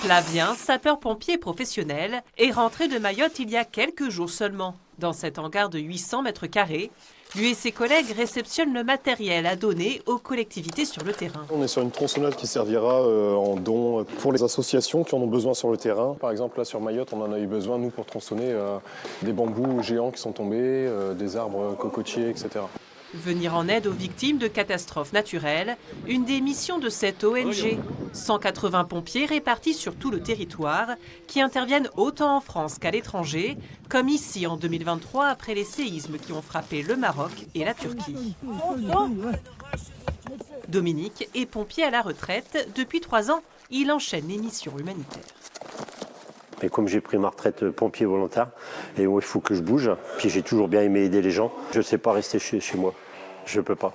Flavien, sapeur-pompier professionnel, est rentré de Mayotte il y a quelques jours seulement. Dans cet hangar de 800 mètres carrés, lui et ses collègues réceptionnent le matériel à donner aux collectivités sur le terrain. On est sur une tronçonneuse qui servira en don pour les associations qui en ont besoin sur le terrain. Par exemple, là sur Mayotte, on en a eu besoin, nous, pour tronçonner des bambous géants qui sont tombés, des arbres cocotiers, etc. Venir en aide aux victimes de catastrophes naturelles, une des missions de cette ONG. 180 pompiers répartis sur tout le territoire qui interviennent autant en France qu'à l'étranger, comme ici en 2023 après les séismes qui ont frappé le Maroc et la Turquie. Dominique est pompier à la retraite. Depuis 3 ans, il enchaîne les missions humanitaires. Et comme j'ai pris ma retraite pompier volontaire, et moi, il faut que je bouge. Puis j'ai toujours bien aimé aider les gens. Je ne sais pas rester chez moi. Je ne peux pas.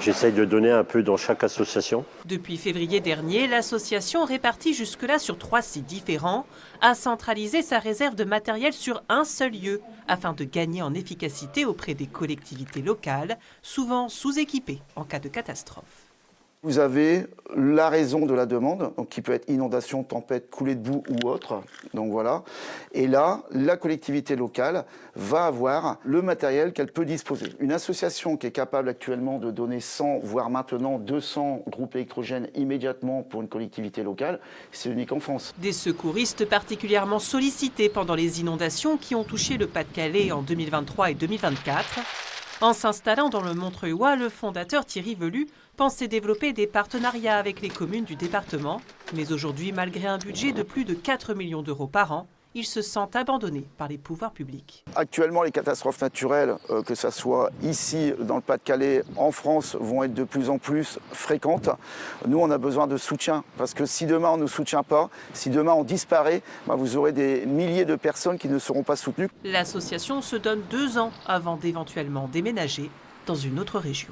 J'essaye de donner un peu dans chaque association. Depuis février dernier, l'association, répartie jusque-là sur 3 sites différents, a centralisé sa réserve de matériel sur un seul lieu, afin de gagner en efficacité auprès des collectivités locales, souvent sous-équipées en cas de catastrophe. Vous avez la raison de la demande, donc qui peut être inondation, tempête, coulée de boue ou autre. Donc voilà. Et là, la collectivité locale va avoir le matériel qu'elle peut disposer. Une association qui est capable actuellement de donner 100, voire maintenant 200 groupes électrogènes immédiatement pour une collectivité locale, c'est unique en France. Des secouristes particulièrement sollicités pendant les inondations qui ont touché le Pas-de-Calais en 2023 et 2024. En s'installant dans le Montreuillois, le fondateur Thierry Velu pensait développer des partenariats avec les communes du département. Mais aujourd'hui, malgré un budget de plus de 4 millions d'euros par an, il se sent abandonné par les pouvoirs publics. Actuellement, les catastrophes naturelles, que ce soit ici, dans le Pas-de-Calais, en France, vont être de plus en plus fréquentes. Nous, on a besoin de soutien, parce que si demain on ne nous soutient pas, si demain on disparaît, vous aurez des milliers de personnes qui ne seront pas soutenues. L'association se donne 2 ans avant d'éventuellement déménager dans une autre région.